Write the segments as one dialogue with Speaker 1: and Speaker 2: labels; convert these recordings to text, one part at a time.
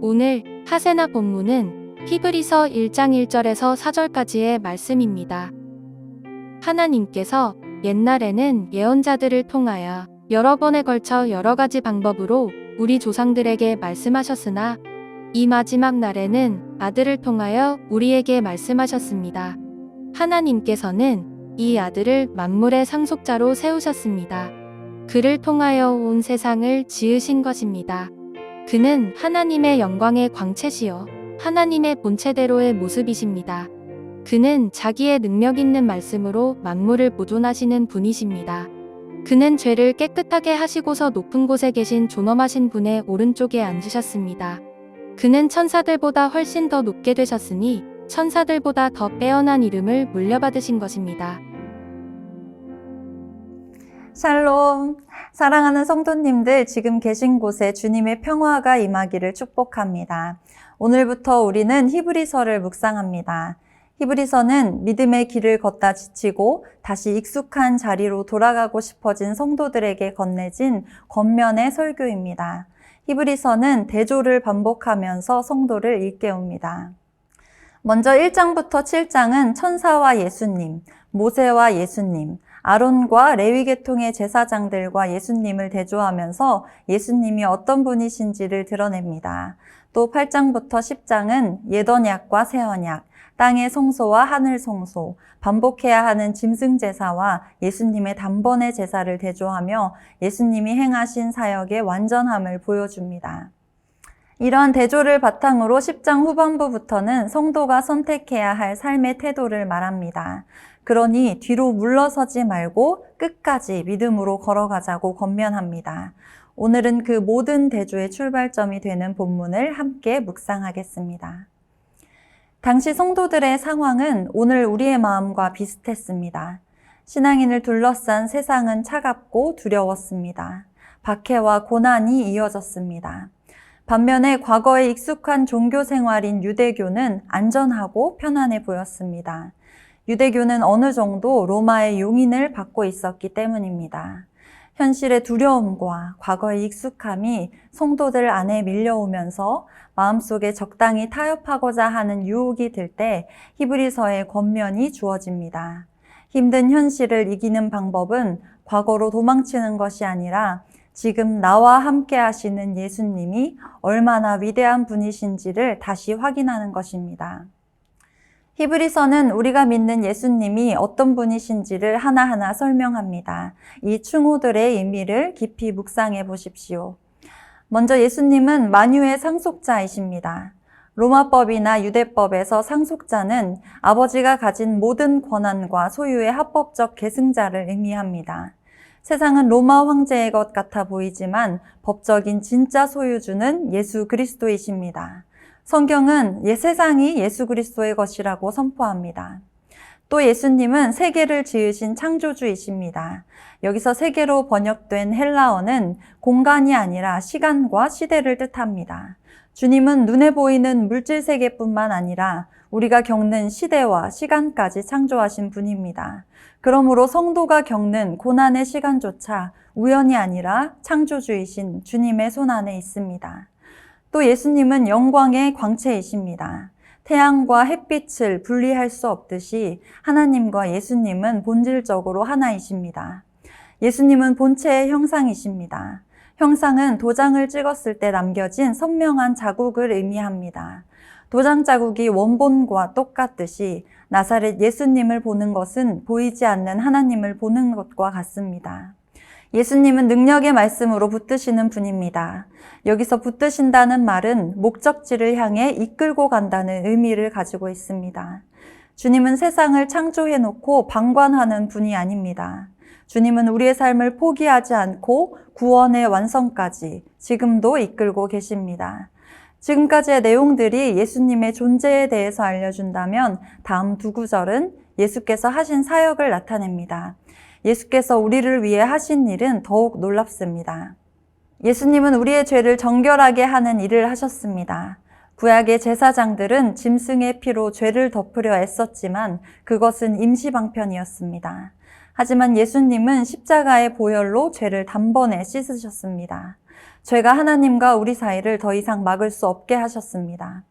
Speaker 1: 오늘 하세나 본문은 히브리서 1장 1절에서 4절까지의 말씀입니다. 하나님께서 옛날에는 예언자들을 통하여 여러 번에 걸쳐 여러 가지 방법으로 우리 조상들에게 말씀하셨으나 이 마지막 날에는 아들을 통하여 우리에게 말씀하셨습니다. 하나님께서는 이 아들을 만물의 상속자로 세우셨습니다. 그를 통하여 온 세상을 지으신 것입니다. 그는 하나님의 영광의 광채시요 하나님의 본체대로의 모습이십니다. 그는 자기의 능력 있는 말씀으로 만물을 보존하시는 분이십니다. 그는 죄를 깨끗하게 하시고서 높은 곳에 계신 존엄하신 분의 오른쪽에 앉으셨습니다. 그는 천사들보다 훨씬 더 높게 되셨으니 천사들보다 더 빼어난 이름을 물려받으신 것입니다.
Speaker 2: 샬롬! 사랑하는 성도님들, 지금 계신 곳에 주님의 평화가 임하기를 축복합니다. 오늘부터 우리는 히브리서를 묵상합니다. 히브리서는 믿음의 길을 걷다 지치고 다시 익숙한 자리로 돌아가고 싶어진 성도들에게 건네진 겉면의 설교입니다. 히브리서는 대조를 반복하면서 성도를 일깨웁니다. 먼저 1장부터 7장은 천사와 예수님, 모세와 예수님, 아론과 레위 계통의 제사장들과 예수님을 대조하면서 예수님이 어떤 분이신지를 드러냅니다. 또 8장부터 10장은 옛 언약과 새 언약, 땅의 성소와 하늘 성소, 반복해야 하는 짐승 제사와 예수님의 단번의 제사를 대조하며 예수님이 행하신 사역의 완전함을 보여줍니다. 이러한 대조를 바탕으로 10장 후반부부터는 성도가 선택해야 할 삶의 태도를 말합니다. 그러니 뒤로 물러서지 말고 끝까지 믿음으로 걸어가자고 권면합니다. 오늘은 그 모든 대조의 출발점이 되는 본문을 함께 묵상하겠습니다. 당시 성도들의 상황은 오늘 우리의 마음과 비슷했습니다. 신앙인을 둘러싼 세상은 차갑고 두려웠습니다. 박해와 고난이 이어졌습니다. 반면에 과거에 익숙한 종교 생활인 유대교는 안전하고 편안해 보였습니다. 유대교는 어느 정도 로마의 용인을 받고 있었기 때문입니다. 현실의 두려움과 과거의 익숙함이 성도들 안에 밀려오면서 마음속에 적당히 타협하고자 하는 유혹이 들 때 히브리서의 권면이 주어집니다. 힘든 현실을 이기는 방법은 과거로 도망치는 것이 아니라 지금 나와 함께 하시는 예수님이 얼마나 위대한 분이신지를 다시 확인하는 것입니다. 히브리서는 우리가 믿는 예수님이 어떤 분이신지를 하나하나 설명합니다. 이 충호들의 의미를 깊이 묵상해 보십시오. 먼저 예수님은 만유의 상속자이십니다. 로마법이나 유대법에서 상속자는 아버지가 가진 모든 권한과 소유의 합법적 계승자를 의미합니다. 세상은 로마 황제의 것 같아 보이지만 법적인 진짜 소유주는 예수 그리스도이십니다. 성경은 세상이 예수 그리스도의 것이라고 선포합니다. 또 예수님은 세계를 지으신 창조주이십니다. 여기서 세계로 번역된 헬라어는 공간이 아니라 시간과 시대를 뜻합니다. 주님은 눈에 보이는 물질 세계뿐만 아니라 우리가 겪는 시대와 시간까지 창조하신 분입니다. 그러므로 성도가 겪는 고난의 시간조차 우연이 아니라 창조주이신 주님의 손안에 있습니다. 또 예수님은 영광의 광채이십니다. 태양과 햇빛을 분리할 수 없듯이 하나님과 예수님은 본질적으로 하나이십니다. 예수님은 본체의 형상이십니다. 형상은 도장을 찍었을 때 남겨진 선명한 자국을 의미합니다. 도장 자국이 원본과 똑같듯이 나사렛 예수님을 보는 것은 보이지 않는 하나님을 보는 것과 같습니다. 예수님은 능력의 말씀으로 붙드시는 분입니다. 여기서 붙드신다는 말은 목적지를 향해 이끌고 간다는 의미를 가지고 있습니다. 주님은 세상을 창조해놓고 방관하는 분이 아닙니다. 주님은 우리의 삶을 포기하지 않고 구원의 완성까지 지금도 이끌고 계십니다. 지금까지의 내용들이 예수님의 존재에 대해서 알려준다면 다음 두 구절은 예수께서 하신 사역을 나타냅니다. 예수께서 우리를 위해 하신 일은 더욱 놀랍습니다. 예수님은 우리의 죄를 정결하게 하는 일을 하셨습니다. 구약의 제사장들은 짐승의 피로 죄를 덮으려 애썼지만 그것은 임시방편이었습니다. 하지만 예수님은 십자가의 보혈로 죄를 단번에 씻으셨습니다. 죄가 하나님과 우리 사이를 더 이상 막을 수 없게 하셨습니다.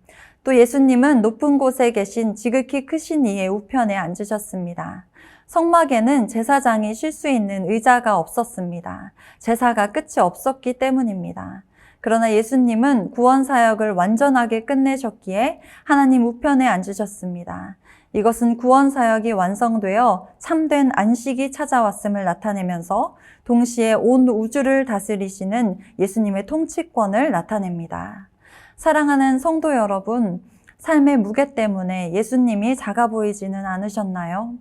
Speaker 2: 또 예수님은 높은 곳에 계신 지극히 크신 이의 우편에 앉으셨습니다. 성막에는 제사장이 쉴 수 있는 의자가 없었습니다. 제사가 끝이 없었기 때문입니다. 그러나 예수님은 구원 사역을 완전하게 끝내셨기에 하나님 우편에 앉으셨습니다. 이것은 구원 사역이 완성되어 참된 안식이 찾아왔음을 나타내면서 동시에 온 우주를 다스리시는 예수님의 통치권을 나타냅니다. 사랑하는 성도 여러분, 삶의 무게 때문에 예수님이 작아 보이지는 않으셨나요?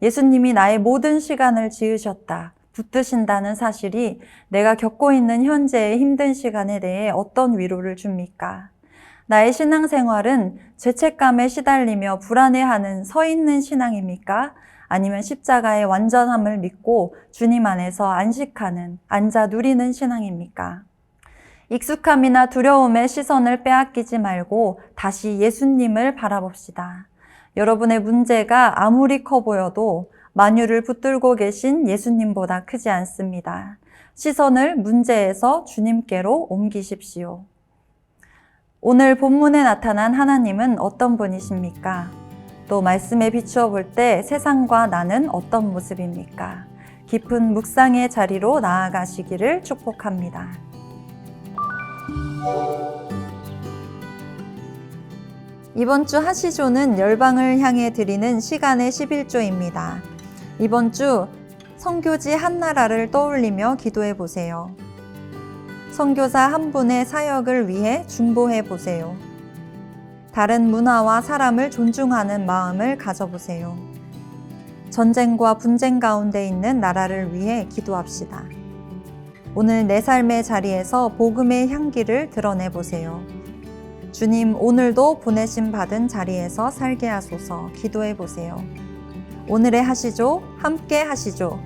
Speaker 2: 예수님이 나의 모든 시간을 지으셨다, 붙드신다는 사실이 내가 겪고 있는 현재의 힘든 시간에 대해 어떤 위로를 줍니까? 나의 신앙생활은 죄책감에 시달리며 불안해하는 서 있는 신앙입니까? 아니면 십자가의 완전함을 믿고 주님 안에서 안식하는, 앉아 누리는 신앙입니까? 익숙함이나 두려움의 시선을 빼앗기지 말고 다시 예수님을 바라봅시다. 여러분의 문제가 아무리 커 보여도 만유를 붙들고 계신 예수님보다 크지 않습니다. 시선을 문제에서 주님께로 옮기십시오. 오늘 본문에 나타난 하나님은 어떤 분이십니까? 또 말씀에 비추어 볼 때 세상과 나는 어떤 모습입니까? 깊은 묵상의 자리로 나아가시기를 축복합니다. 이번 주 하시조는 열방을 향해 드리는 시간의 11조입니다. 이번 주 선교지 한 나라를 떠올리며 기도해 보세요. 선교사 한 분의 사역을 위해 중보해 보세요. 다른 문화와 사람을 존중하는 마음을 가져보세요. 전쟁과 분쟁 가운데 있는 나라를 위해 기도합시다. 오늘 내 삶의 자리에서 복음의 향기를 드러내 보세요. 주님, 오늘도 보내심 받은 자리에서 살게 하소서. 기도해 보세요. 오늘의 하시죠. 함께 하시죠.